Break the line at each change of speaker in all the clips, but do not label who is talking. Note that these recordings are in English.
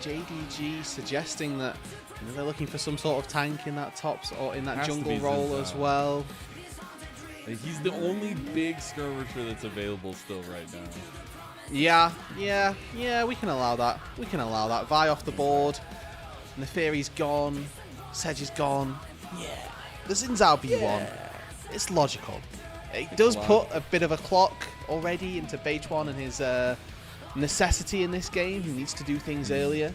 JDG suggesting that they're looking for some sort of tank in that tops or in that jungle role as well.
He's the only big skirmisher that's available still right now.
Yeah, we can allow that. We can allow that. Vi off the board. Neferi's gone. Sedge is gone. Yeah. The Xin Zhao B1. It's logical. It does put a bit of a clock already into Beichuan and his necessity in this game. He needs to do things earlier.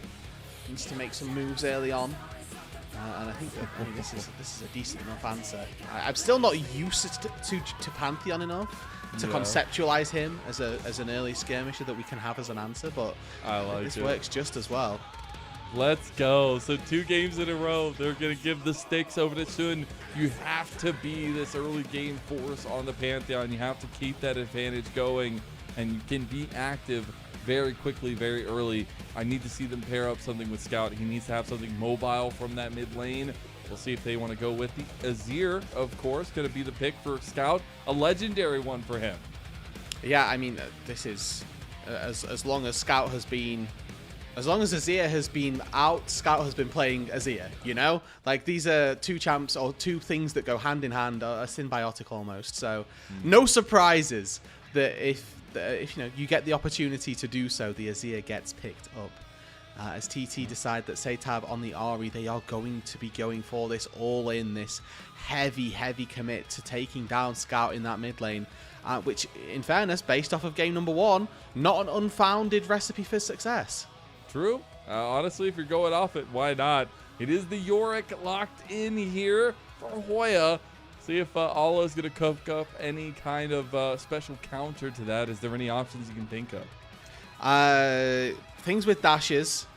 He needs to make some moves early on. And I think this is a decent enough answer. I'm still not used to Pantheon enough to conceptualize him as an early skirmisher that we can have as an answer, but this works just as well.
Let's go. So 2 games in a row. They're going to give the stakes over to Sun. You have to be this early game force on the Pantheon. You have to keep that advantage going, and you can be active very quickly, very early. I need to see them pair up something with Scout. He needs to have something mobile from that mid lane. We'll see if they want to go with the Azir, of course, going to be the pick for Scout. A legendary one for him.
Yeah, I mean, this is as long as Scout has been... As long as Azir has been out, Scout has been playing Azir, you know? Like, these are 2 champs, or 2 things that go hand in hand, are symbiotic almost. So, no surprises that if you know, you get the opportunity to do so, the Azir gets picked up. As TT decide that SeTab on the Ahri, they are going to be going for this all-in, this heavy commit to taking down Scout in that mid lane. Which, in fairness, based off of game number 1, not an unfounded recipe for success.
True. Honestly, if you're going off it, why not? It is the Yorick locked in here for Hoya. See if Allah is going to cook up any kind of special counter to that. Is there any options you can think of?
Things with dashes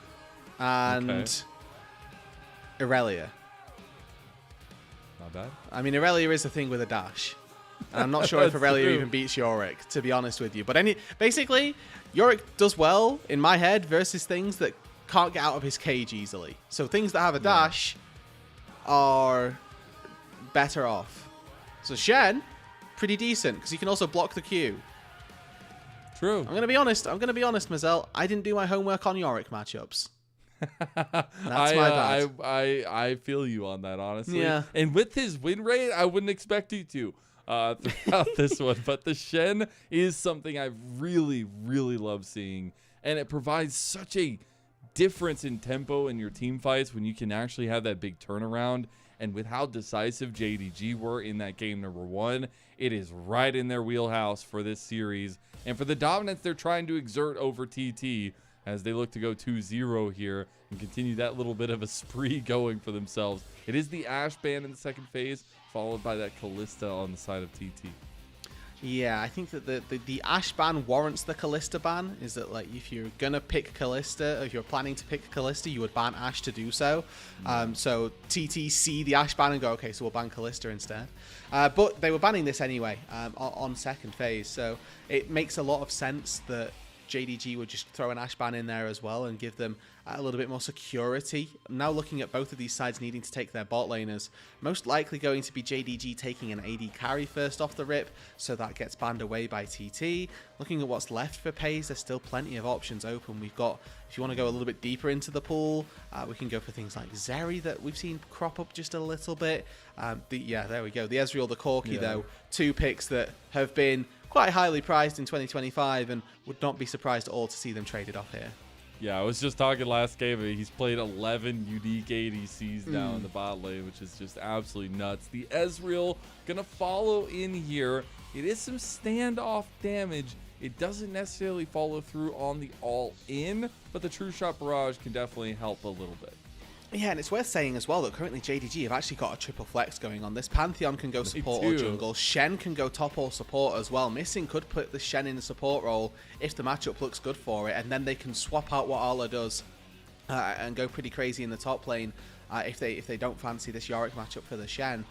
and Irelia.
Not bad.
I mean, Irelia is a thing with a dash. And I'm not sure if Irelia even beats Yorick, to be honest with you. But basically, Yorick does well, in my head, versus things that can't get out of his cage easily. So things that have a dash are better off. So Shen, pretty decent, because he can also block the Q.
True.
I'm going to be honest, Mazel. I didn't do my homework on Yorick matchups. That's my bad.
I feel you on that, honestly.
Yeah.
And with his win rate, I wouldn't expect you to throughout this one. But the Shen is something I really love seeing. And it provides such a difference in tempo in your team fights when you can actually have that big turnaround. And with how decisive JDG were in that game number 1, it is right in their wheelhouse for this series. And for the dominance they're trying to exert over TT as they look to go 2-0 here and continue that little bit of a spree going for themselves. It is the Ashe ban in the second phase, followed by that Kalista on the side of TT.
Yeah, I think that the Ashe ban warrants the Kalista ban. Is that, like, if you're gonna pick Kalista, or if you're planning to pick Kalista, you would ban Ashe to do so. So TT see the Ashe ban and go, okay, so we'll ban Kalista instead. But they were banning this anyway on second phase, so it makes a lot of sense that JDG would just throw an Ashe ban in there as well and give them a little bit more security. Now looking at both of these sides needing to take their bot laners, most likely going to be JDG taking an AD carry first off the rip, so that gets banned away by TT. Looking at what's left for Peyz, there's still plenty of options open. We've got, if you want to go a little bit deeper into the pool, we can go for things like Zeri that we've seen crop up just a little bit. Yeah, there we go. The Ezreal, the Corki, though, 2 picks that have been quite highly prized in 2025 and would not be surprised at all to see them traded off here.
Yeah, I was just talking last game. He's played 11 unique ADCs now in the bot lane, which is just absolutely nuts. The Ezreal going to follow in here. It is some standoff damage. It doesn't necessarily follow through on the all-in, but the True Shot Barrage can definitely help a little bit.
Yeah, and it's worth saying as well that currently JDG have actually got a triple flex going on. This Pantheon can go support or jungle. Shen can go top or support as well. Missing could put the Shen in the support role if the matchup looks good for it, and then they can swap out what Allah does and go pretty crazy in the top lane if they don't fancy this Yorick matchup for the Shen.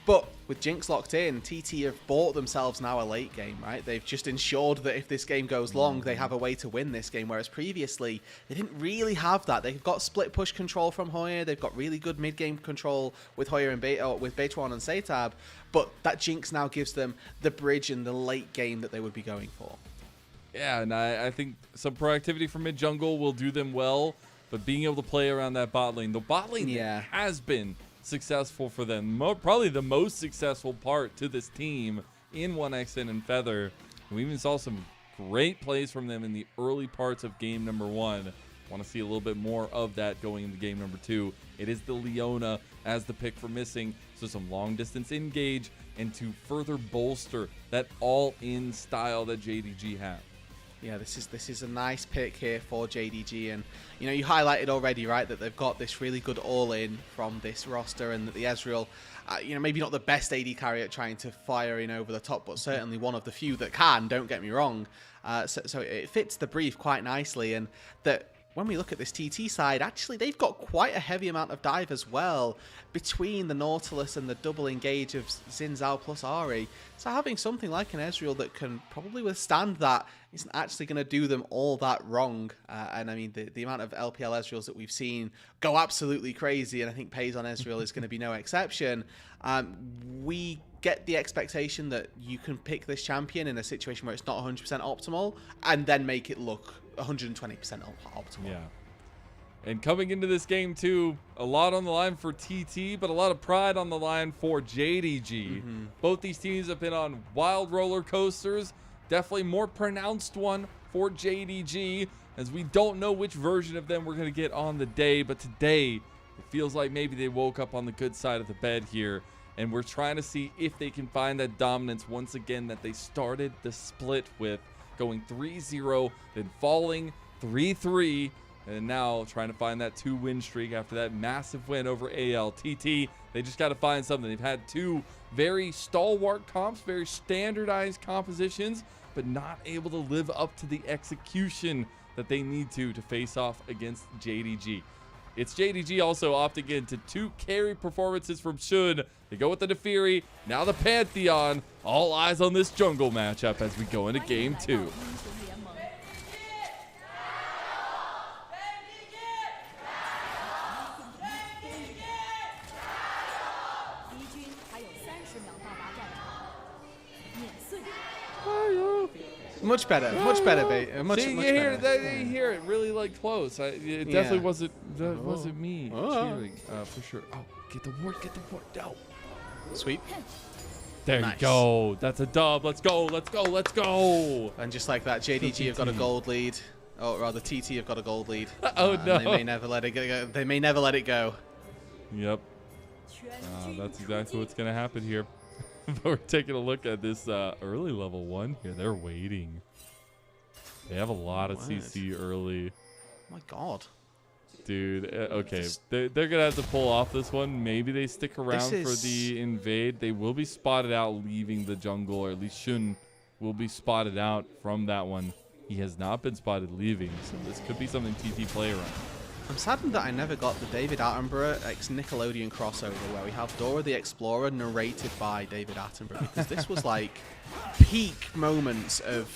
But with Jinx locked in, TT have bought themselves now a late game, right? They've just ensured that if this game goes long, they have a way to win this game, whereas previously, they didn't really have that. They've got split push control from Hoya, they've got really good mid-game control with Hoya and with Beichuan and SeTab, but that Jinx now gives them the bridge and the late game that they would be going for.
Yeah, and I think some proactivity from mid-jungle will do them well. but being able to play around that bot lane. The bot lane has been successful for them. Probably the most successful part to this team in 1xN and Feather. We even saw some great plays from them in the early parts of game number 1. Want to see a little bit more of that going into game number 2. It is the Leona as the pick for missing, so some long distance engage and to further bolster that all-in style that JDG have.
Yeah, this is a nice pick here for JDG, and you know, you highlighted already, right, that they've got this really good all-in from this roster, and that the Ezreal, you know, maybe not the best AD carry at trying to fire in over the top, but certainly one of the few that can, don't get me wrong. So it fits the brief quite nicely, and that when we look at this TT side, actually they've got quite a heavy amount of dive as well between the Nautilus and the double engage of Xin Zhao plus Ahri. So having something like an Ezreal that can probably withstand that isn't actually going to do them all that wrong. And I mean, the amount of LPL Ezreals that we've seen go absolutely crazy, and I think Peyz on Ezreal is going to be no exception. We get the expectation that you can pick this champion in a situation where it's not 100% optimal and then make it look 120% optimal.
Yeah. And coming into this game too, a lot on the line for TT, but a lot of pride on the line for JDG. Both these teams have been on wild roller coasters. Definitely more pronounced one for JDG, as we don't know which version of them we're going to get on the day. But today, it feels like maybe they woke up on the good side of the bed here. And we're trying to see if they can find that dominance once again that they started the split with, going 3-0, then falling 3-3, and now trying to find that 2-win streak after that massive win over ALTT. They just got to find something. They've had 2 very stalwart comps, very standardized compositions, but not able to live up to the execution that they need to face off against JDG. It's JDG also opting into 2 carry performances from Shun. They go with the Nefiri, now the Pantheon. All eyes on this jungle matchup as we go into game 2.
Much better, much better, much,
See,
much
you
better.
They hear it really like close. It definitely wasn't me cheering for sure. Oh, get the ward, no.
Sweep.
There you go. That's a dub. Let's go, let's go, let's go.
And just like that, JDG have got a gold lead. Oh, rather TT have got a gold lead.
Oh no.
They may never let it go. They may never let it go.
Yep. That's exactly what's gonna happen here. But we're taking a look at this early level 1 here. They're waiting. They have a lot of CC early.
Oh my god.
Dude, okay. They're going to have to pull off this one. Maybe they stick around for the invade. They will be spotted out leaving the jungle, or at least Shun will be spotted out from that one. He has not been spotted leaving, so this could be something TT play around.
I'm saddened that I never got the David Attenborough ex-Nickelodeon crossover where we have Dora the Explorer narrated by David Attenborough, because this was like peak moments of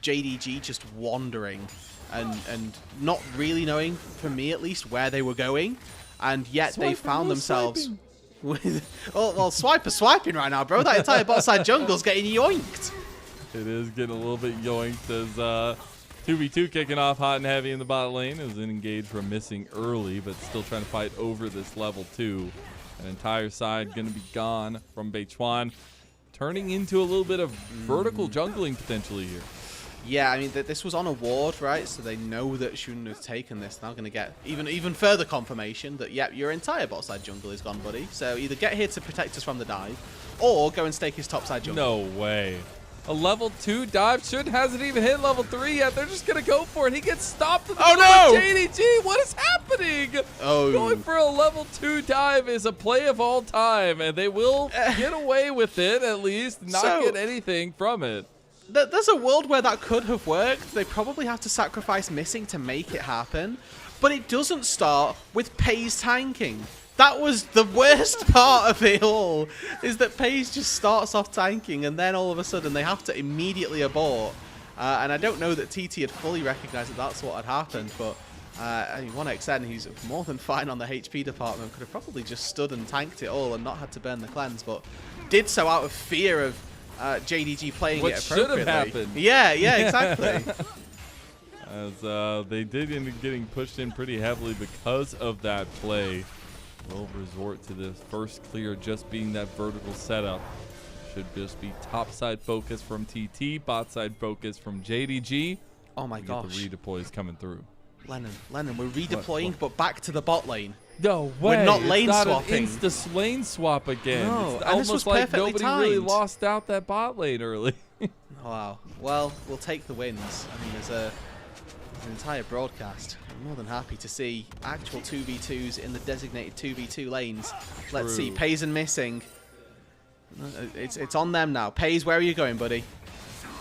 JDG just wandering and not really knowing, for me at least, where they were going, and yet they found themselves with... well, Swiper's swiping right now, bro. That entire bot side jungle's getting yoinked.
It is getting a little bit yoinked as 2v2 kicking off hot and heavy in the bot lane. It was an engage from missing early, but still trying to fight over this level 2. An entire side going to be gone from Beichuan, turning into a little bit of vertical jungling potentially here.
Yeah, I mean, this was on a ward, right? So they know that Shun has taken this. Now going to get even further confirmation that, yep, your entire bot side jungle is gone, buddy. So either get here to protect us from the dive, or go and stake his top side jungle.
No way. A level 2 dive. Shun hasn't even hit level 3 yet. They're just going to go for it. He gets stopped.
Oh, no!
JDG, what is happening?
Oh.
Going for a level 2 dive is a play of all time, and they will get away with it, at least, not get anything from it.
There's a world where that could have worked. They probably have to sacrifice missing to make it happen. But it doesn't start with Peyz tanking. That was the worst part of it all, is that Peyz just starts off tanking and then all of a sudden they have to immediately abort. And I don't know that TT had fully recognized that that's what had happened, but I mean, 1xN, he's more than fine on the HP department, could have probably just stood and tanked it all and not had to burn the cleanse, but did so out of fear of JDG playing
what
it appropriately.
Should have happened.
Yeah, exactly.
as they did end up getting pushed in pretty heavily because of that play. Will resort to this first clear just being that vertical setup. Should just be top side focus from TT, bot side focus from JDG.
Oh my gosh.
The redeploys coming through.
Lennon, we're redeploying, but back to the bot lane.
No way.
We're not lane swapping.
It's insta lane swap again.
No,
it's
and this was
almost like
perfectly
nobody really
timed.
lost out that bot lane early.
Wow. Well, we'll take the wins. I mean, there's an entire broadcast. I'm more than happy to see actual 2v2s in the designated 2v2 lanes. Let's see. Peyz and missing. It's on them now. Peyz, where are you going, buddy?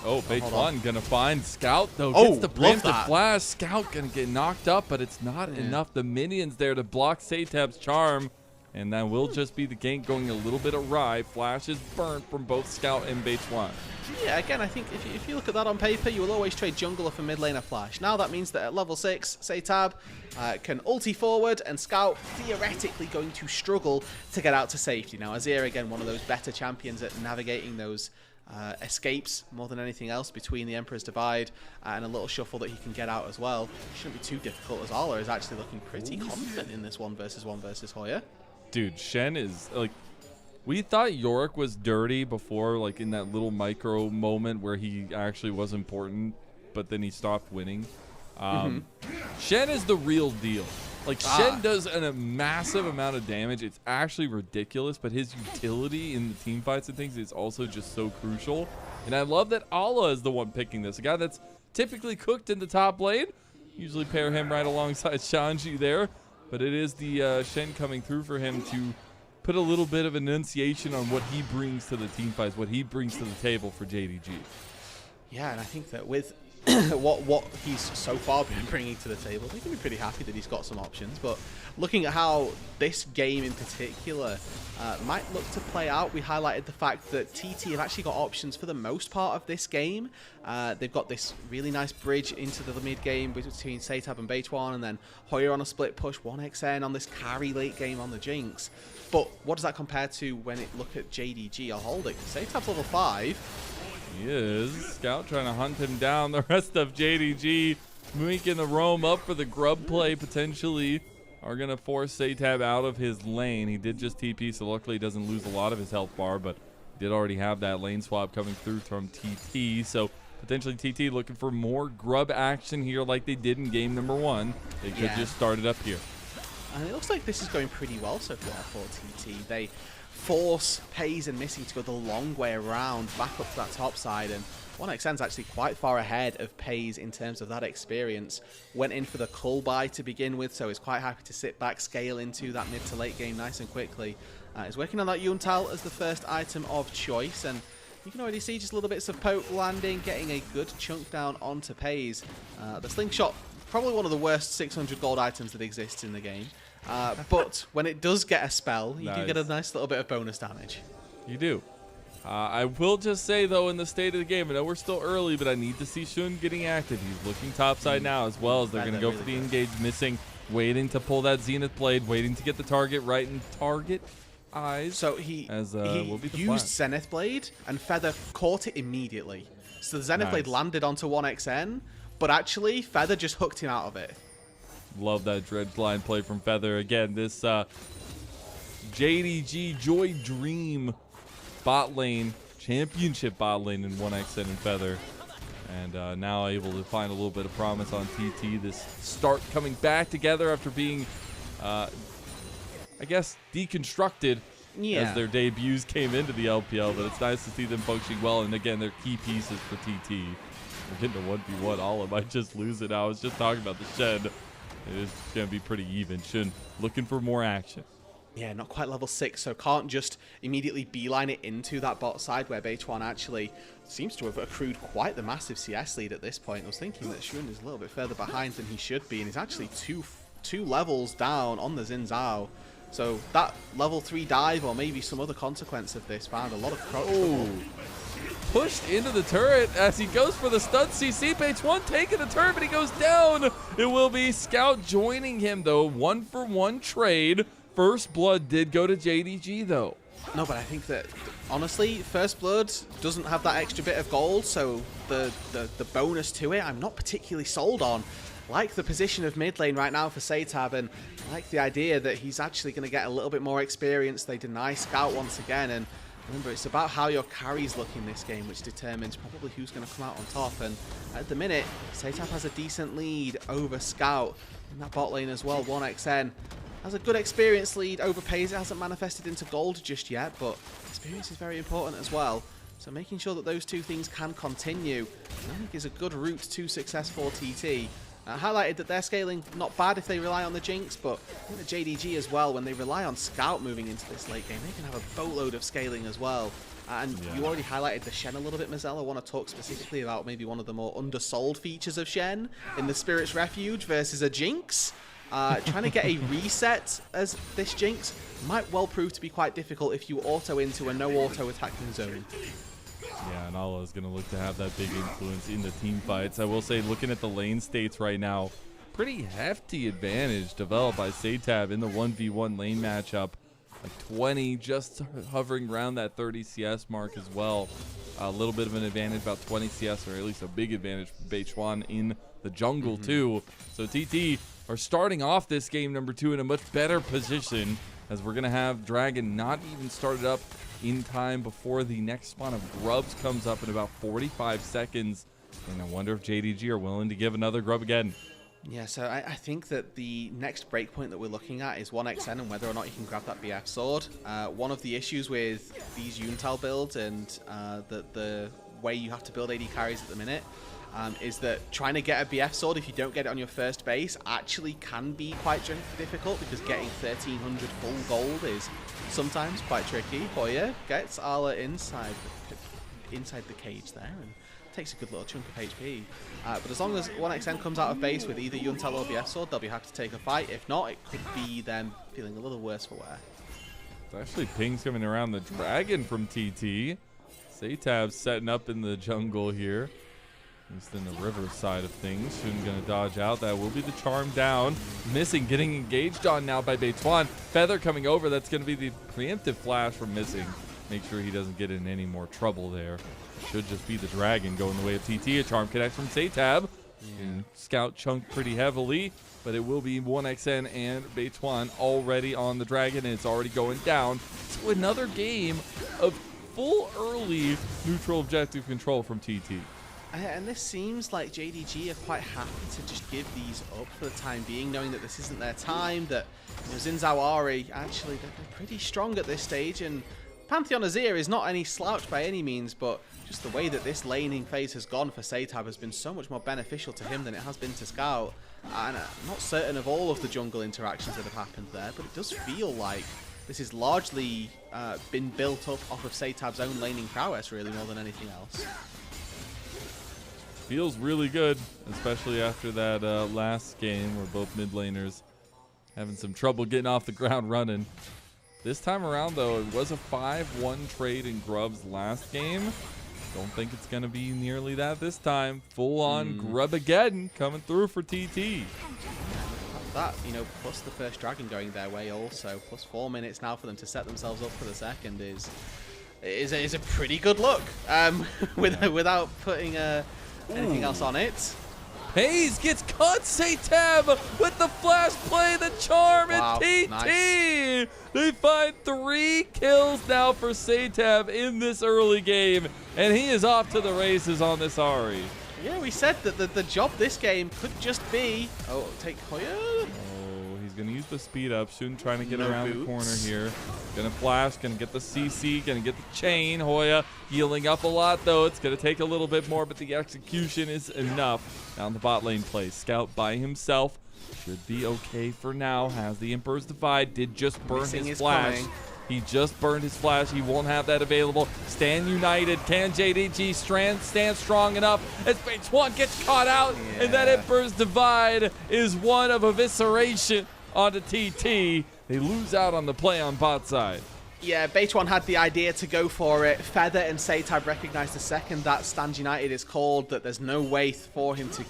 Oh, Beichuan gonna find Scout though.
Oh,
gets the preemptive flash. Scout gonna get knocked up, but it's not enough. The minions there to block SeTab's charm, and that will just be the gank going a little bit awry. Flash is burnt from both Scout and Beichuan. Yeah,
again, I think if you look at that on paper, you will always trade jungler for mid laner flash. Now that means that at level 6, SeTab can ulti forward, and Scout theoretically going to struggle to get out to safety. Now, Azir, again, one of those better champions at navigating those escapes more than anything else between the Emperor's Divide and a little shuffle that he can get out as well. Shouldn't be too difficult, as Arla is actually looking pretty confident in this 1 versus Hoya.
Dude, Shen is like, we thought Yorick was dirty before, like in that little micro moment where he actually was important, but then he stopped winning. Shen is the real deal. Like, Shen does a massive amount of damage. It's actually ridiculous, but his utility in the team fights and things is also just so crucial. And I love that Allah is the one picking this. A guy that's typically cooked in the top lane. Usually pair him right alongside Shanji there. But it is the Shen coming through for him to put a little bit of enunciation on what he brings to the team fights, what he brings to the table for JDG.
Yeah, and I think that with what he's so far been bringing to the table, they can be pretty happy that he's got some options. But looking at how this game in particular might look to play out, we highlighted the fact that TT have actually got options for the most part of this game. They've got this really nice bridge into the mid game between SeTab and Beichuan, and then Hoya on a split push, 1xN on this carry late game on the Jinx. But what does that compare to when it look at JDG or Holding? SeTab's level 5.
He is. Scout trying to hunt him down. The rest of JDG making the roam up for the grub play potentially are going to force SeTab out of his lane. He did just TP, so luckily he doesn't lose a lot of his health bar, but did already have that lane swap coming through from TT. So potentially TT looking for more grub action here like they did in game number 1. They could just start it up here.
And it looks like this is going pretty well so far for TT. They force Peyz and Missing to go the long way around, back up to that top side, and 1xN's actually quite far ahead of Peyz in terms of that experience. Went in for the cull buy to begin with, so he's quite happy to sit back, scale into that mid to late game nice and quickly. He's working on that Yuntal as the first item of choice, and you can already see just little bits of poke landing, getting a good chunk down onto Peyz. The slingshot, probably one of the worst 600 gold items that exists in the game. But when it does get a spell, you do get a nice little bit of bonus damage.
You do. I will just say, though, in the state of the game, I know we're still early, but I need to see Shun getting active. He's looking topside now as well, as they're going to go for the engage, missing, waiting to pull that Zenith Blade, waiting to get the target right in target eyes.
So he used Zenith Blade, and Feather caught it immediately. So the Zenith Blade landed onto 1xN, but actually Feather just hooked him out of it.
Love that Dredge line play from Feather. Again, this JDG Joy Dream bot lane, championship bot lane in 1xN and Feather. And now able to find a little bit of promise on TT. This start coming back together after being, I guess, deconstructed as their debuts came into the LPL. But it's nice to see them functioning well. And again, they're key pieces for TT. We're getting a 1v1. All might just lose it now. I was just talking about the Shen. It is going to be pretty even. Shun looking for more action.
Yeah, not quite level 6, so can't just immediately beeline it into that bot side where Beichuan actually seems to have accrued quite the massive CS lead at this point. I was thinking that Shun is a little bit further behind than he should be, and he's actually two levels down on the Xin Zhao. So that level 3 dive, or maybe some other consequence of this, found a lot of crowd.
Pushed into the turret as he goes for the stun CC. Beichuan taking the turret, but he goes down. It will be Scout joining him, though. 1-for-1 trade. First blood did go to JDG, though.
No, but I think that, honestly, First Blood doesn't have that extra bit of gold, so the bonus to it, I'm not particularly sold on. Like the position of mid lane right now for SeTab, and like the idea that he's actually going to get a little bit more experience. They deny Scout once again, and remember, it's about how your carries look in this game, which determines probably who's going to come out on top. And at the minute, SeTab has a decent lead over Scout in that bot lane as well. 1xN has a good experience lead over Peyz. It hasn't manifested into gold just yet, but experience is very important as well. So making sure that those two things can continue, I think is a good route to success for TT. Highlighted that they're scaling not bad if they rely on the Jinx, but I think the JDG as well, when they rely on Scout moving into this late game, they can have a boatload of scaling as well. And you already highlighted the Shen a little bit, Mazel. I want to talk specifically about maybe one of the more undersold features of Shen in the Spirit's Refuge versus a Jinx. Trying to get a reset as this Jinx might well prove to be quite difficult if you auto into a no-auto attacking zone.
Yeah, and Allah is going to look to have that big influence in the team fights. I will say, looking at the lane states right now, pretty hefty advantage developed by SeTab in the 1v1 lane matchup. Like 20, just hovering around that 30 CS mark as well. A little bit of an advantage, about 20 CS, or at least a big advantage for Beichuan in the jungle too. So TT are starting off this game number 2 in a much better position, as we're going to have Dragon not even started up in time before the next spawn of grubs comes up in about 45 seconds. And I wonder if JDG are willing to give another grub again.
Yeah, so I think that the next breakpoint that we're looking at is 1xN and whether or not you can grab that BF sword. One of the issues with these Unital builds and the way you have to build AD carries at the minute is that trying to get a BF sword, if you don't get it on your first base, actually can be quite difficult, because getting 1300 full gold is sometimes quite tricky. Hoya gets Arla inside the cage there and takes a good little chunk of HP. But as long as 1xN comes out of base with either Unital or BF sword, they'll be happy to take a fight. If not, it could be them feeling a little worse for wear.
It's actually pings coming around the Dragon from TT. SeTab setting up in the jungle here. At least in the river side of things. Soon gonna dodge out. That will be the charm down. Missing, getting engaged on now by Beichuan. Feather coming over. That's gonna be the preemptive flash from Missing. Make sure he doesn't get in any more trouble there. Should just be the Dragon going the way of TT. A charm connect from SeTab. And Scout chunked pretty heavily, but it will be 1xN and Beichuan already on the Dragon, and it's already going down. So another game of full early neutral objective control from TT.
And this seems like JDG are quite happy to just give these up for the time being, knowing that this isn't their time, that Zinzao actually, they're pretty strong at this stage, and Pantheon Azir is not any slouch by any means, but just the way that this laning phase has gone for SeTab has been so much more beneficial to him than it has been to Scout. And I'm not certain of all of the jungle interactions that have happened there, but it does feel like this has largely been built up off of SeTab's own laning prowess, really, more than anything else.
Feels really good, especially after that last game where both mid laners having some trouble getting off the ground running. This time around, though, it was a 5-1 trade in Grub's last game. Don't think it's going to be nearly that this time. Full-on Grub again coming through for TT.
That, plus the first Dragon going their way also, plus 4 minutes now for them to set themselves up for the second is a pretty good look, without putting anything else on it.
Peyz gets caught. SeTab with the flash play, the charm, and TT. Nice. They find 3 kills now for SeTab in this early game, and he is off to the races on this Ahri.
Yeah, we said that the job this game could just be... Oh, take Hoya.
Oh, he's going to use the speed up. Soon trying to get around the corner here. Going to flash, going to get the CC, going to get the chain. Hoya healing up a lot, though. It's going to take a little bit more, but the execution is enough. Down the bot lane play. Scout by himself. Should be okay for now. Has the Emperor's Divide. Did just burn his flash. He just burned his flash. He won't have that available. Stand united. Can JDG stand strong enough as Beichuan gets caught out? Yeah. And that Emperor's Divide is one of evisceration onto TT. They lose out on the play on bot side.
Yeah, Beichuan had the idea to go for it. Feather and SeTab recognized the second that Stand United is called that there's no way for them to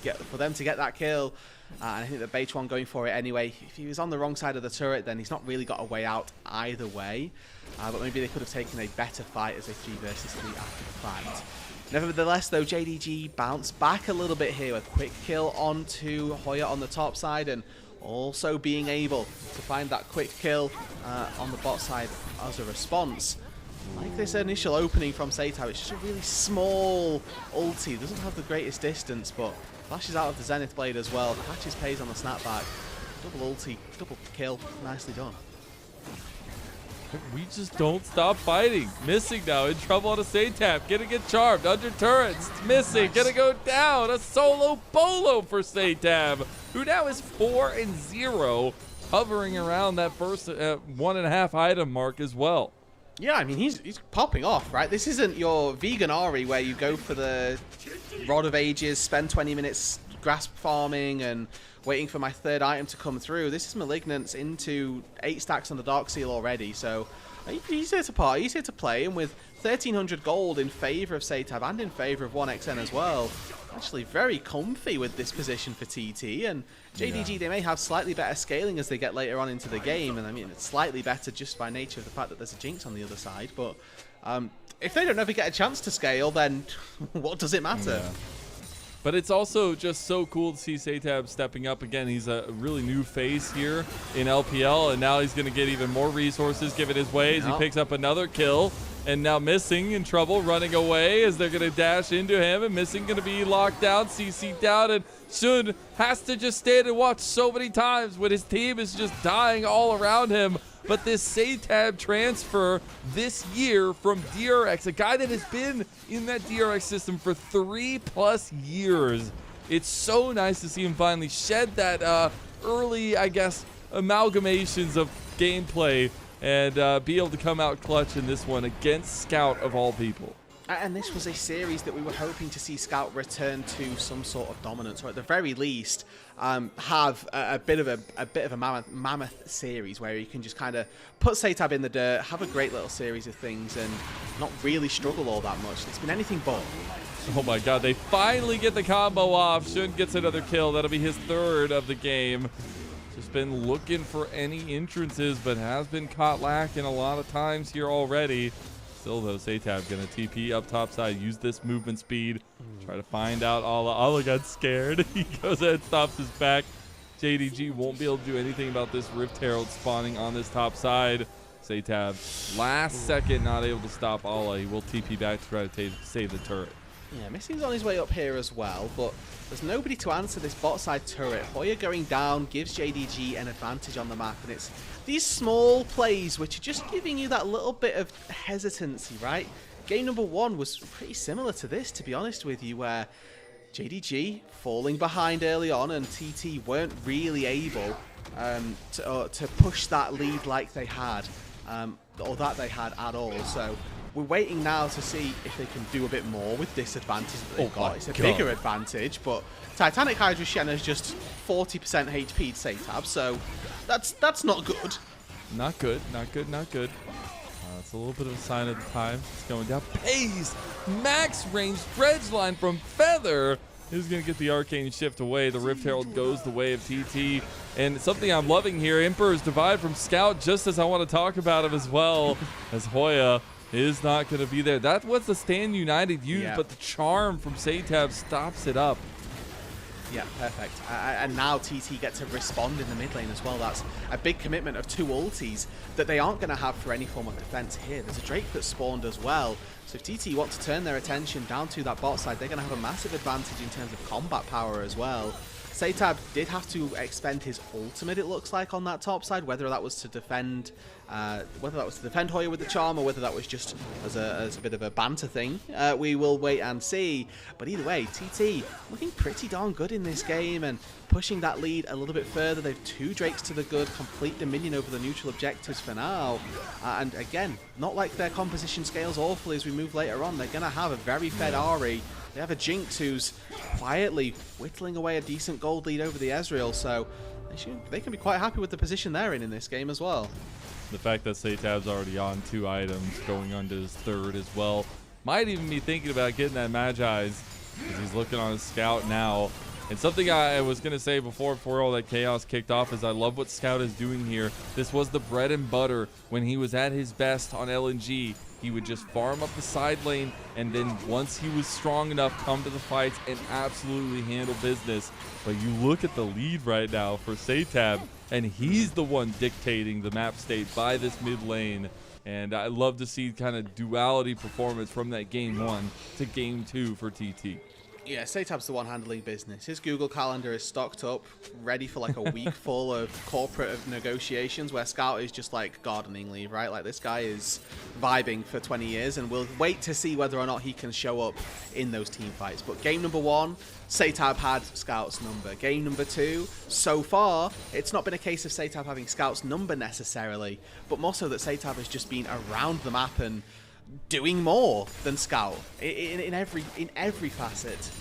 get that kill. And I think that Beichuan going for it anyway. If he was on the wrong side of the turret, then he's not really got a way out either way. But maybe they could have taken a better fight as a 3 versus 3 after the fact. Nevertheless, though, JDG bounced back a little bit here. A quick kill onto Hoya on the top side, and also being able to find that quick kill on the bot side as a response. Like this initial opening from SeTab, it's just a really small ulti. It doesn't have the greatest distance, but flashes out of the Zenith Blade as well. Catches Peyz on the snapback. Double ulti, double kill. Nicely done.
We just don't stop fighting. Missing now, in trouble on a SeTab. Gonna get charmed, under turrets. Missing, nice. Gonna go down. A solo bolo for SeTab, who now is 4-0, hovering around that first 1.5 item mark as well.
Yeah, I mean, he's popping off, right? This isn't your vegan Ari where you go for the Rod of Ages, spend 20 minutes grasp farming and waiting for my 3rd item to come through. This is Malignance into 8 stacks on the Dark Seal already, so he's here to party, he's here to play, and with 1,300 gold in favour of SeTab and in favour of 1xN as well, actually very comfy with this position for TT, and JDG, they may have slightly better scaling as they get later on into the game, and I mean, it's slightly better just by nature of the fact that there's a Jinx on the other side, but if they don't ever get a chance to scale, then what does it matter?
Yeah. But it's also just so cool to see SeTab stepping up again. He's a really new face here in LPL, and now he's going to get even more resources given his way as he picks up another kill. And now Missing in trouble, running away as they're going to dash into him, and Missing going to be locked down, CC down, and Shun has to just stand and watch so many times when his team is just dying all around him. But this SeTab transfer this year from DRX, a guy that has been in that DRX system for 3+ years, it's so nice to see him finally shed that early, I guess, amalgamations of gameplay and be able to come out clutch in this one against Scout of all people.
And this was a series that we were hoping to see Scout return to some sort of dominance, or at the very least have a bit of a mammoth series where you can just kind of put SeTab in the dirt, have a great little series of things, and not really struggle all that much. It's been anything but.
Oh my god, they finally get the combo off. Shun gets another kill. That'll be his 3rd of the game. Just been looking for any entrances, but has been caught lacking a lot of times here already. Still, though, SeTab going to TP up top side, use this movement speed, try to find out Ala. Ala got scared. He goes ahead, stops his back. JDG won't be able to do anything about this Rift Herald spawning on this top side. SeTab, last second, not able to stop Ala. He will TP back to try to save the turret.
Yeah, Missing's on his way up here as well, but there's nobody to answer this bot side turret. Hoya going down gives JDG an advantage on the map, and it's these small plays which are just giving you that little bit of hesitancy, right? Game number 1 was pretty similar to this, to be honest with you, where JDG falling behind early on and TT weren't really able to push that lead like they had, or that they had at all. So we're waiting now to see if they can do a bit more with this advantage that they've got. It's a bigger advantage, but Titanic Hydra Shenna's just 40% HP'd SeTab, so that's not good.
Not good, not good, not good. It's a little bit of a sign of the time. It's going down. Peyz, max range dredge line from Feather. Who's going to get the Arcane Shift away? The Rift Herald goes the way of TT. And something I'm loving here, Emperor's Divide from Scout, just as I want to talk about him as well, as Hoya is not going to be there. That was the Stand United used, but the charm from SeTab stops it up.
Yeah, perfect. And now TT get to respond in the mid lane as well. That's a big commitment of 2 ultis that they aren't going to have for any form of defense here. There's a Drake that spawned as well. So if TT want to turn their attention down to that bot side, they're going to have a massive advantage in terms of combat power as well. SeTab did have to expend his ultimate, it looks like, on that top side, whether that was to defend Hoya with the charm, or whether that was just as a bit of a banter thing. We will wait and see. But either way, TT looking pretty darn good in this game and pushing that lead a little bit further. They've 2 Drakes to the good, complete dominion over the neutral objectives for now. And again, not like their composition scales awfully as we move later on. They're going to have a very fed Ahri. They have a Jinx who's quietly whittling away a decent gold lead over the Ezreal, so they can be quite happy with the position they're in this game as well.
The fact that SeTab's already on 2 items, going on to his 3rd as well. Might even be thinking about getting that Magi's, because he's looking on his Scout now. And something I was going to say before all that chaos kicked off is I love what Scout is doing here. This was the bread and butter when he was at his best on LNG. He would just farm up the side lane, and then once he was strong enough, come to the fights and absolutely handle business. But you look at the lead right now for SeTab, and he's the one dictating the map state by this mid lane. And I love to see kind of duality performance from that game 1 to game 2 for TT.
Yeah, SeTab's the one handling business. His Google Calendar is stocked up, ready for like a week full of corporate negotiations, where Scout is just like gardening leave, right? Like, this guy is vibing for 20 years, and we'll wait to see whether or not he can show up in those team fights. But game number 1, SeTab had Scout's number. Game number 2, so far, it's not been a case of SeTab having Scout's number necessarily, but more so that SeTab has just been around the map and doing more than Scout in every facet.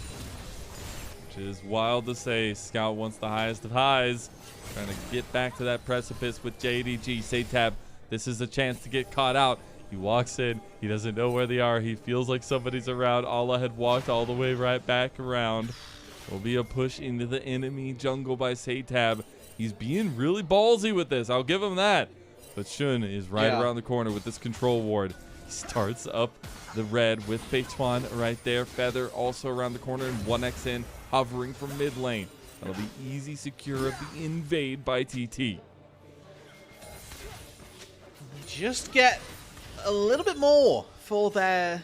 Which is wild to say. Scout wants the highest of highs, trying to get back to that precipice with JDG. SeTab, this is a chance to get caught out. He walks in, he doesn't know where they are, he feels like somebody's around. Allah had walked all the way right back around. Will be a push into the enemy jungle by SeTab. He's being really ballsy with this, I'll give him that. But Shun is right around the corner with this control ward. He starts up the red with Beichuan right there. Feather also around the corner, and 1x in, hovering from mid lane. That'll be easy secure of the invade by TT.
Just get a little bit more for their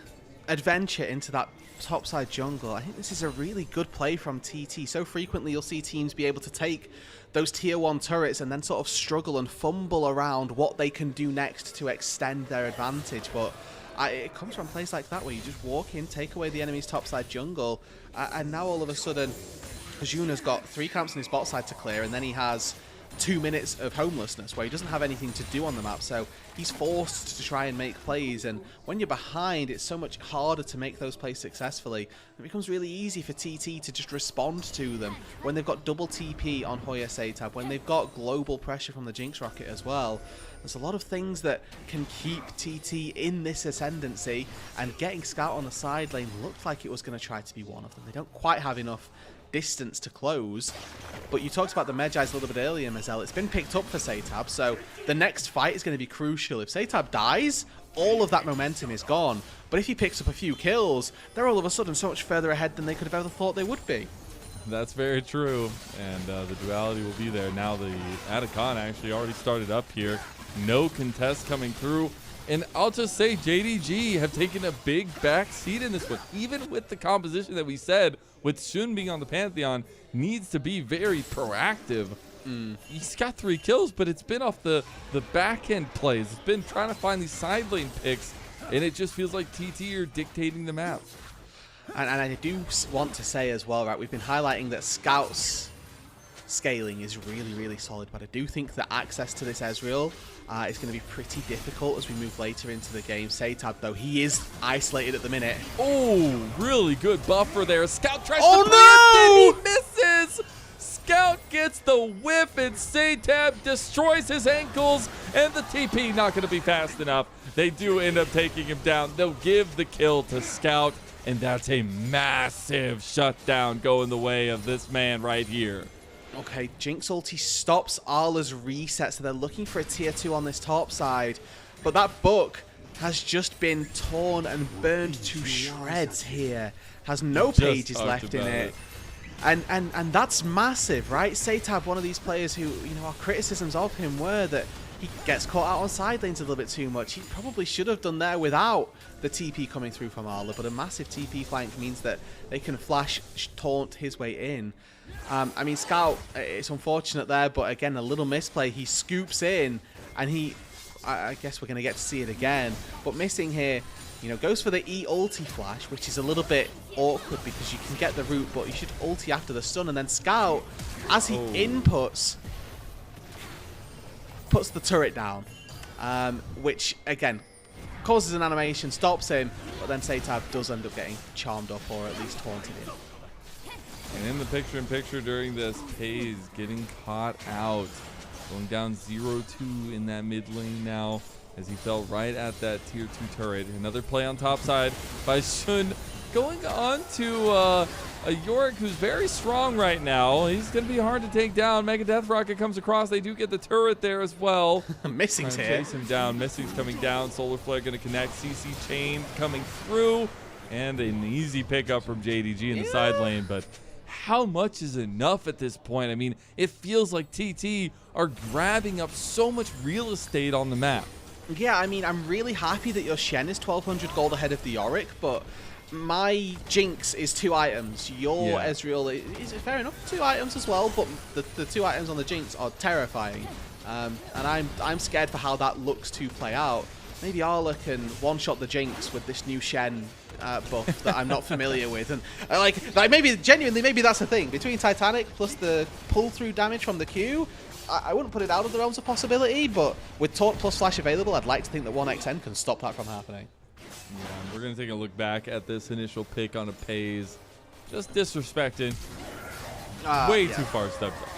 adventure into that topside jungle. I think this is a really good play from TT. So frequently you'll see teams be able to take those tier 1 turrets and then sort of struggle and fumble around what they can do next to extend their advantage. But it comes from plays like that where you just walk in, take away the enemy's topside jungle, and now all of a sudden Juna's got 3 camps on his bot side to clear, and then he has 2 minutes of homelessness where he doesn't have anything to do on the map, so he's forced to try and make plays. And when you're behind, it's so much harder to make those plays successfully. It becomes really easy for TT to just respond to them when they've got double TP on Hoya SeTab, when they've got global pressure from the Jinx Rocket as well. There's a lot of things that can keep TT in this ascendancy, and getting Scout on the side lane looked like it was going to try to be one of them. They don't quite have enough distance to close. But you talked about the Medjais a little bit earlier, Mazel. It's been picked up for SeTab, so the next fight is going to be crucial. If SeTab dies, all of that momentum is gone. But if he picks up a few kills, they're all of a sudden so much further ahead than they could have ever thought they would be.
That's very true, and the duality will be there. Now the Atacon actually already started up here. No contest coming through. And I'll just say JDG have taken a big back seat in this one. Even with the composition that we said, with Shun being on the Pantheon, needs to be very proactive. He's got 3 kills, but it's been off the back end plays. It's been trying to find these side lane picks, and it just feels like TT are dictating the map.
And I do want to say as well, right, we've been highlighting that Scout's scaling is really, really solid, but I do think that access to this Ezreal is going to be pretty difficult as we move later into the game. SeTab, though, he is isolated at the minute.
Oh, really good buffer there. Scout tries
to
preempt it, he misses! Scout gets the whiff, and SeTab destroys his ankles, and the TP not going to be fast enough. They do end up taking him down. They'll give the kill to Scout, and that's a massive shutdown going the way of this man right here.
Okay, Jinx ulti stops Arla's reset, so they're looking for a tier 2 on this top side. But that book has just been torn and burned to shreds here. Has no pages left in it. And that's massive, right? SeTab, one of these players who, you know, our criticisms of him were that he gets caught out on side lanes a little bit too much. He probably should have done there without the TP coming through from Arla, but a massive TP flank means that they can flash taunt his way in. I mean, Scout, it's unfortunate there, but again, a little misplay. He scoops in, and I guess we're going to get to see it again, but missing here, you know, goes for the E ulti flash, which is a little bit awkward because you can get the root, but you should ulti after the stun, and then Scout, as he inputs, puts the turret down, which, again, causes an animation, stops him, but then SeTab does end up getting charmed up or at least taunted in.
And in the picture-in-picture during this, Peyz getting caught out. Going down 0-2 in that mid lane now as he fell right at that tier 2 turret. Another play on top side by Shun. Going on to a Yorick who's very strong right now. He's going to be hard to take down. Mega Death Rocket comes across. They do get the turret there as well.
Missing's here.
Chase him down. Missing's coming down. Solar Flare going to connect. CC Chain coming through. And an easy pickup from JDG in the side lane. But how much is enough at this point? I mean, it feels like TT are grabbing up so much real estate on the map.
Yeah, I mean, I'm really happy that your Shen is 1,200 gold ahead of the Yorick, but my Jinx is 2 items. Your Ezreal is fair enough, 2 items as well, but the 2 items on the Jinx are terrifying. And I'm scared for how that looks to play out. Maybe Arla can one-shot the Jinx with this new Shen buff that I'm not familiar with, and like maybe genuinely maybe that's the thing between Titanic plus the pull-through damage from the Q. I wouldn't put it out of the realms of possibility, but with Taunt plus Flash available, I'd like to think that 1xN can stop that from happening.
Yeah, we're going to take a look back at this initial pick on a Peyz. Just disrespecting. Way too far stepped up.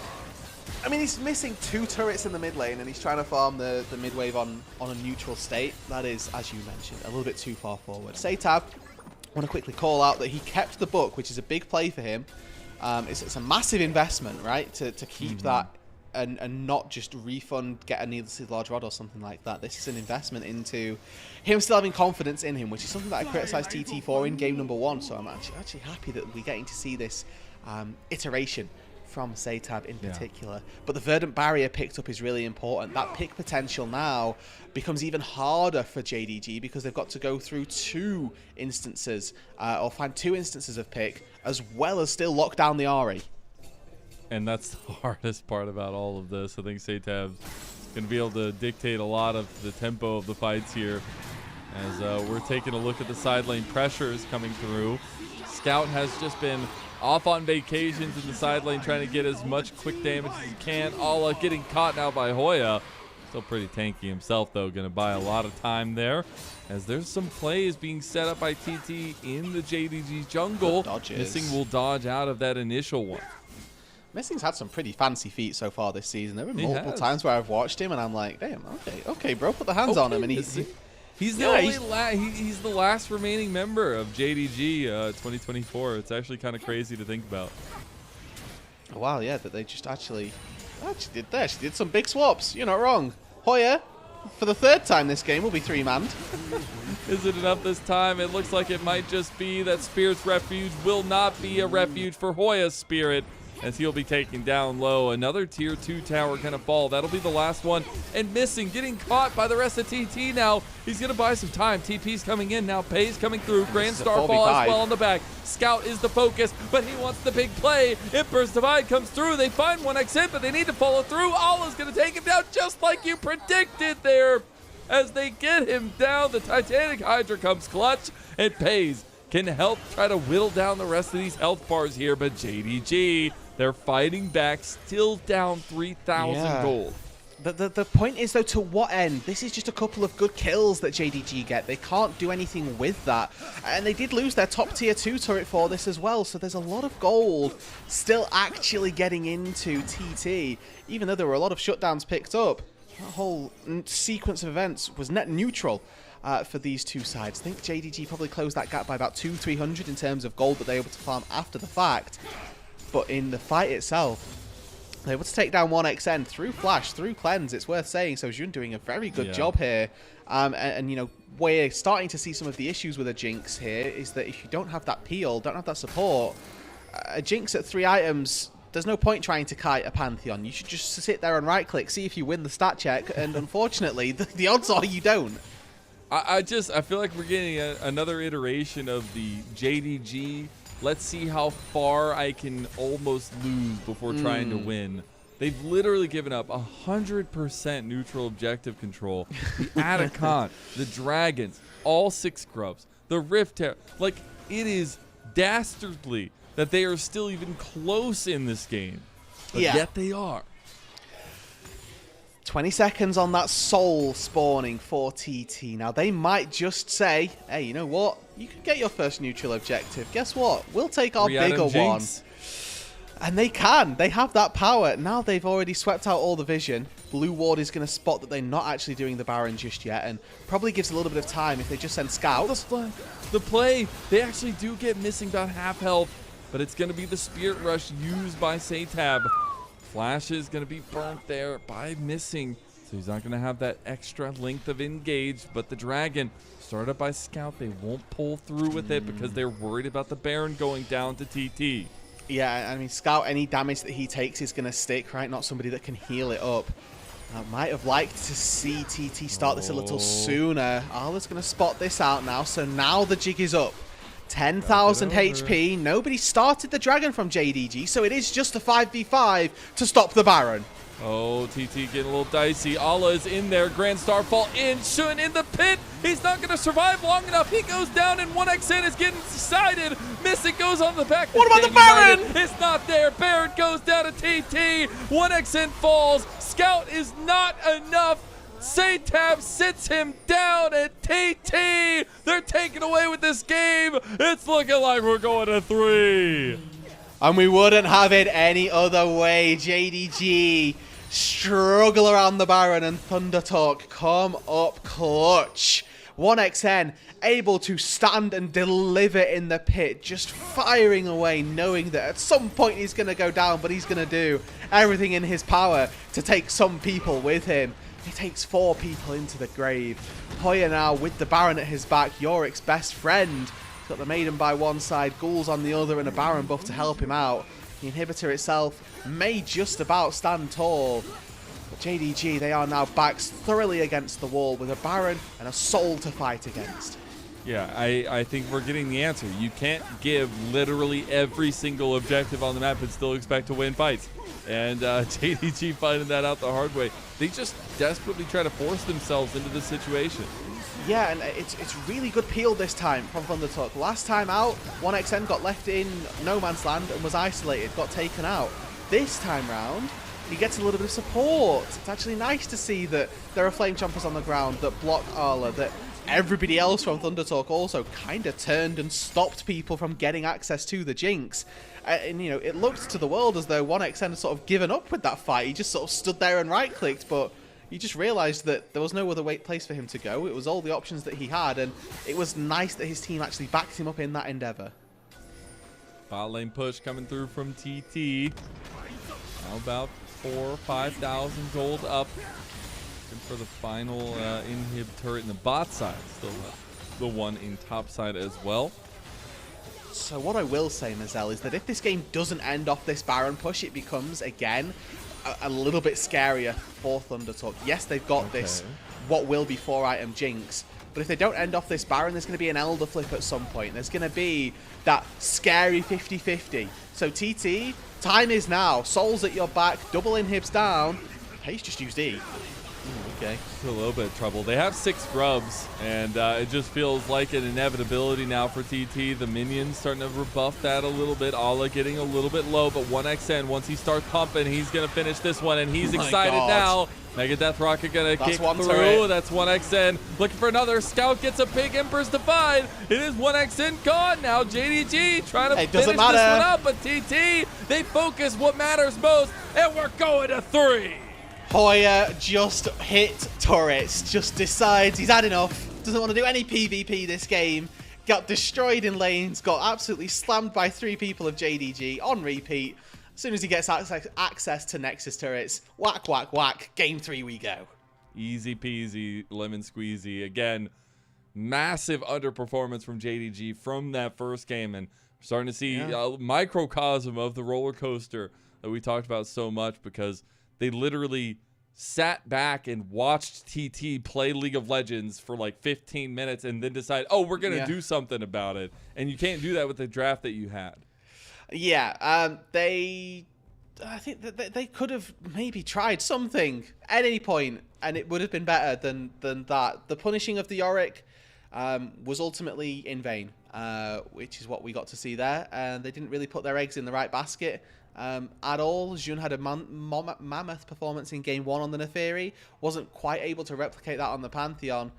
I mean, he's missing 2 turrets in the mid lane, and he's trying to farm the mid wave on a neutral state. That is, as you mentioned, a little bit too far forward. SeTab, I want to quickly call out that he kept the book, which is a big play for him. It's a massive investment, right, to keep that and not just refund, get a needlessly large rod or something like that. This is an investment into him still having confidence in him, which is something that I criticised TT for in game number 1. So I'm actually happy that we're getting to see this iteration from SeTab in particular. But the Verdant Barrier picked up is really important. That pick potential now becomes even harder for JDG because they've got to go through 2 instances or find 2 instances of pick, as well as still lock down the RE.
And that's the hardest part about all of this. I think SeTab's going to be able to dictate a lot of the tempo of the fights here as we're taking a look at the side lane pressures coming through. Scout has just been off on vacations in the side lane trying to get as much quick damage as he can. All getting caught now by Hoya. Still pretty tanky himself, though. Going to buy a lot of time there as there's some plays being set up by TT in the JDG jungle. Missing will dodge out of that initial one.
Missing's had some pretty fancy feet so far this season. There have been multiple times where I've watched him and I'm like, damn, okay, bro, put the hands on him. And he's
the last remaining member of JDG 2024. It's actually kind of crazy to think about.
Oh, wow, yeah, that they just actually did some big swaps. You're not wrong. Hoya, for the 3rd time this game, will be 3-manned.
Is it enough this time? It looks like it might just be that Spirit's Refuge will not be a refuge for Hoya's Spirit, as he'll be taken down low. Another tier 2 tower gonna fall. That'll be the last one. And Missing, getting caught by the rest of TT now. He's gonna buy some time. TP's coming in now. Peyz coming through. Grand Starfall as well on the back. Scout is the focus, but he wants the big play. If Burst Divide comes through, they find 1xN, but they need to follow through. Allah's gonna take him down just like you predicted there. As they get him down, the Titanic Hydra comes clutch, and Peyz can help try to whittle down the rest of these health bars here, but JDG, they're fighting back, still down 3,000 gold.
The point is, though, to what end? This is just a couple of good kills that JDG get. They can't do anything with that. And they did lose their top tier 2 turret for this as well, so there's a lot of gold still actually getting into TT, even though there were a lot of shutdowns picked up. That whole sequence of events was net neutral for these 2 sides. I think JDG probably closed that gap by about 200-300 in terms of gold that they were able to farm after the fact. But in the fight itself, they're able to take down 1xN through Flash, through Cleanse. It's worth saying. So Jun doing a very good job here. And, you know, we're starting to see some of the issues with a Jinx here is that if you don't have that peel, don't have that support, a Jinx at 3 items, there's no point trying to kite a Pantheon. You should just sit there and right-click, see if you win the stat check. And unfortunately, the odds are you don't.
I feel like we're getting another iteration of the JDG. Let's see how far I can almost lose before trying to win. They've literally given up 100% neutral objective control. The Atacant, the Dragons, all 6 scrubs, the Rift Terror. Like, it is dastardly that they are still even close in this game. But yet they are.
20 seconds on that soul spawning for TT. Now, they might just say, hey, you know what? You can get your first neutral objective. Guess what? We'll take our bigger one. And they can. They have that power. Now they've already swept out all the vision. Blue Ward is going to spot that they're not actually doing the Baron just yet, and probably gives a little bit of time if they just send scouts.
The play. They actually do get Missing about half health. but it's going to be the Spirit Rush used by SeTab. Flash is going to be burnt there by missing, so he's not going to have that extra length of engage, but the Dragon started up by Scout. They won't pull through with it because they're worried about the Baron going down to TT.
Yeah, I mean, Scout, any damage that he takes is going to stick, right? Not somebody that can heal it up. I might have liked to see TT start this a little sooner. Arla's going to spot this out now, so now the jig is up. 10,000 HP. Nobody started the Dragon from JDG, so it is just a 5v5 to stop the Baron.
Oh, TT getting a little dicey. Ala is in there. Grand Starfall in. Shun in the pit. He's not going to survive long enough. He goes down, and 1xN is getting decided. Missing goes on the back.
What about the Baron?
It's not there. Baron goes down to TT. 1xN falls. Scout is not enough. SeTab sits him down at TT. They're taking away with this game. It's looking like we're going to 3.
And we wouldn't have it any other way. JDG struggle around the Baron, and ThunderTalk come up clutch. 1xN able to stand and deliver in the pit, just firing away, knowing that at some point he's going to go down, but he's going to do everything in his power to take some people with him. He takes 4 people into the grave. Hoya now with the Baron at his back, Yorick's best friend. He's got the Maiden by one side, Ghouls on the other, and a Baron buff to help him out. The inhibitor itself may just about stand tall. But JDG, they are now backs thoroughly against the wall with a Baron and a Soul to fight against.
Yeah, I think we're getting the answer. You can't give literally every single objective on the map and still expect to win fights. And JDG finding that out the hard way. They just desperately try to force themselves into this situation.
Yeah, and it's really good peel this time from ThunderTalk. Last time out, 1xN got left in no man's land and was isolated, got taken out. This time round, he gets a little bit of support. It's actually nice to see that there are Flame Chompers on the ground that block Arla, that everybody else from ThunderTalk also kind of turned and stopped people from getting access to the Jinx. And, you know, it looked to the world as though 1xN had sort of given up with that fight. He just sort of stood there and right-clicked, but you just realised that there was no other place for him to go. It was all the options that he had, and it was nice that his team actually backed him up in that endeavour.
Bot lane push coming through from TT. How about 4,000 or 5,000 gold up. Looking for the final inhib turret in the bot side. Still the one in top side as well.
So what I will say, Mazel, is that if this game doesn't end off this Baron push, it becomes, again, a little bit scarier for ThunderTalk. Yes, they've got this, what will be 4-item Jinx, but if they don't end off this Baron, there's going to be an Elder Flip at some point. There's going to be that scary 50-50. So TT, time is now. Soul's at your back, double inhibs down. Peyz just used E. Okay.
A little bit of trouble. They have 6 grubs, and it just feels like an inevitability now for TT. The minions starting to rebuff that a little bit. Ala getting a little bit low, but 1xN, once he starts pumping, he's going to finish this one, and he's excited now. Mega Death Rocket going to kick through.
Turret.
That's 1xN. Looking for another. Scout gets a big Emperor's Divide. It is 1xN gone. Now JDG trying to finish this one up, but TT, they focus what matters most, and we're going to 3.
Hoya just hit turrets, just decides he's had enough, doesn't want to do any PvP this game, got destroyed in lanes, got absolutely slammed by 3 people of JDG on repeat. As soon as he gets access to Nexus turrets, whack, whack, whack, game 3 we go.
Easy peasy, lemon squeezy. Again, massive underperformance from JDG from that first game, and we're starting to see a microcosm of the roller coaster that we talked about so much, because they literally sat back and watched TT play League of Legends for like 15 minutes and then decide, oh, we're going to do something about it. And you can't do that with the draft that you had.
Yeah, I think that they could have maybe tried something at any point, and it would have been better than that. The punishing of the Yorick was ultimately in vain, which is what we got to see there. And they didn't really put their eggs in the right basket at all. Jun had a mammoth performance in game 1 on the Neferi, wasn't quite able to replicate that on the Pantheon,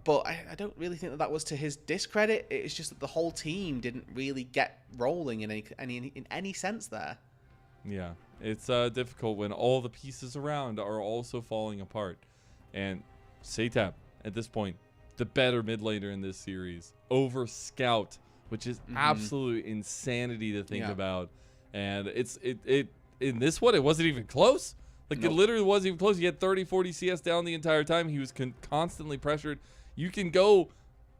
but I don't really think that was to his discredit. It's just that the whole team didn't really get rolling in any sense there.
Yeah, it's difficult when all the pieces around are also falling apart. And SeTab, at this point, the better mid laner in this series, over Scout, which is absolute insanity to think about. And in this one, it wasn't even close. Like, it literally wasn't even close. He had 30, 40 CS down the entire time. He was constantly pressured. You can go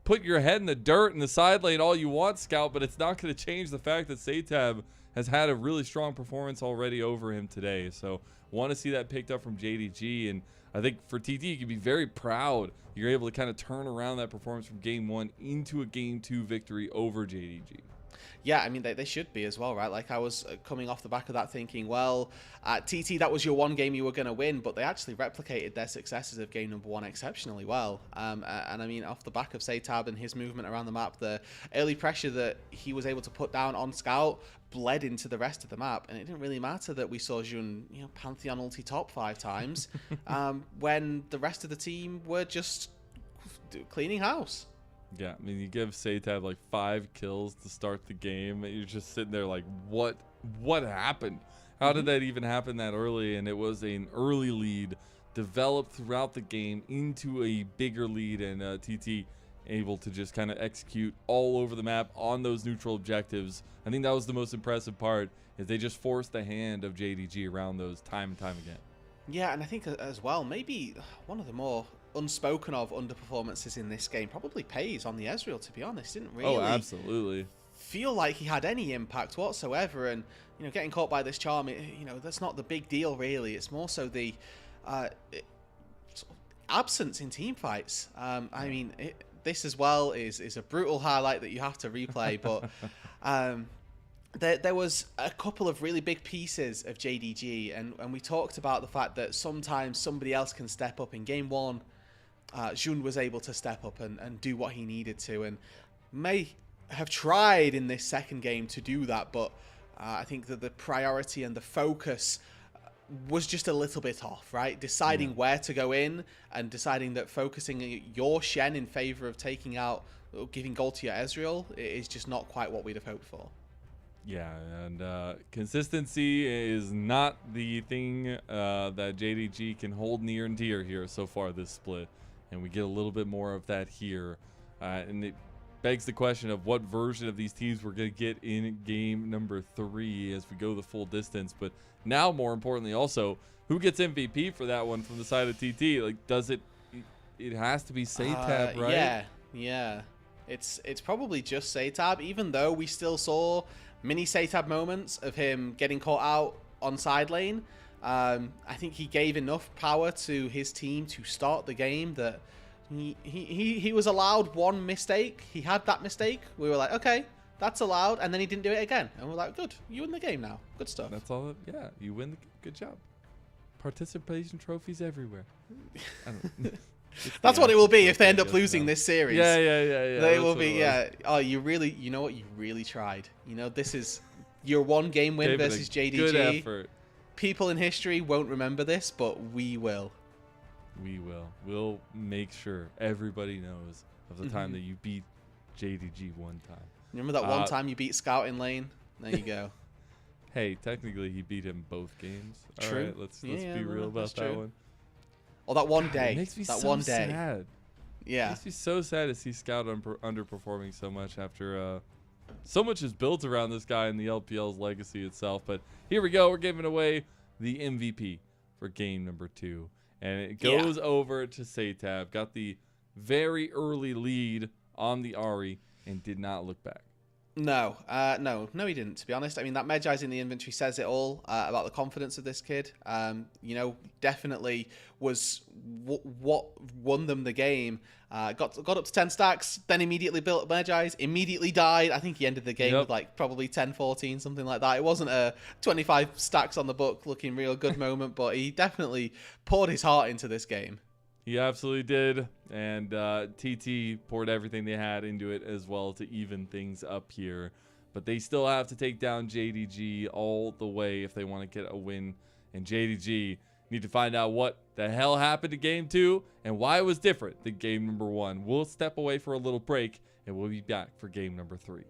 put your head in the dirt in the side lane all you want, Scout, but it's not going to change the fact that SeTab has had a really strong performance already over him today. So want to see that picked up from JDG. And I think for TT, you can be very proud you're able to kind of turn around that performance from game 1 into a game 2 victory over JDG.
Yeah, I mean, they should be as well, right? Like, I was coming off the back of that thinking, well, TT, that was your one game you were going to win, but they actually replicated their successes of game number 1 exceptionally well. And I mean, off the back of SeTab and his movement around the map, the early pressure that he was able to put down on Scout bled into the rest of the map, and it didn't really matter that we saw Jun, Pantheon ulti top 5 times when the rest of the team were just cleaning house.
Yeah, I mean, you give SeTab like 5 kills to start the game, and you're just sitting there like, what happened? How did that even happen that early? And it was an early lead developed throughout the game into a bigger lead, and TT able to just kind of execute all over the map on those neutral objectives. I think that was the most impressive part, is they just forced the hand of JDG around those time and time again. Yeah,
and I think as well, maybe one of the more unspoken of underperformances in this game, probably Peyz on the Ezreal, to be honest. Didn't really
absolutely
feel like he had any impact whatsoever, and getting caught by this charm, that's not the big deal really. It's more so the absence in team fights. I mean, this as well is a brutal highlight that you have to replay, but there was a couple of really big pieces of JDG, and we talked about the fact that sometimes somebody else can step up. In game 1, Jun was able to step up and do what he needed to, and may have tried in this second game to do that, but I think that the priority and the focus was just a little bit off, right? Deciding where to go in and deciding that focusing your Shen in favor of taking out, giving gold to your Ezreal is just not quite what we'd have hoped for.
Yeah, and consistency is not the thing that JDG can hold near and dear here so far this split, and we get a little bit more of that here, and it begs the question of what version of these teams we're going to get in game number 3 as we go the full distance. But now, more importantly, also, who gets MVP for that one from the side of TT? Like, does it has to be SeTab, right?
Yeah. It's probably just SeTab, even though we still saw mini SeTab moments of him getting caught out on side lane. I think he gave enough power to his team to start the game that he was allowed one mistake. He had that mistake. We were like, okay, that's allowed, and then he didn't do it again. And we're like, good, you win the game now. Good stuff.
That's all. Yeah, you win. Good job. Participation trophies everywhere. I don't
That's what it will be if they end up losing this series.
Yeah.
They will be, Oh, you know what? You really tried. This is your one game win versus JDG.
Good effort.
People in history won't remember this, but we will.
We will. We'll make sure everybody knows of the time that you beat JDG one time.
Remember that one time you beat Scout in lane? There you go.
Hey, technically he beat him both games.
True.
All right, let's be real about that one.
Oh, that one day.
It makes me
that
so
one day.
sad.
Yeah.
It makes me so sad to see Scout underperforming so much after so much is built around this guy and the LPL's legacy itself. But here we go. We're giving away the MVP for game number 2. And it goes over to SeTab. Got the very early lead on the Ahri and did not look back.
No, he didn't, to be honest. I mean, that Medjai's in the inventory says it all about the confidence of this kid. Definitely was what won them the game. Got up to 10 stacks, then immediately built Medjai's, immediately died. I think he ended the game with like probably 10-14, something like that. It wasn't a 25 stacks on the book looking real good moment, but he definitely poured his heart into this game.
He absolutely did, and TT poured everything they had into it as well to even things up here. But they still have to take down JDG all the way if they want to get a win. And JDG need to find out what the hell happened to game 2 and why it was different than game number 1. We'll step away for a little break, and we'll be back for game number 3.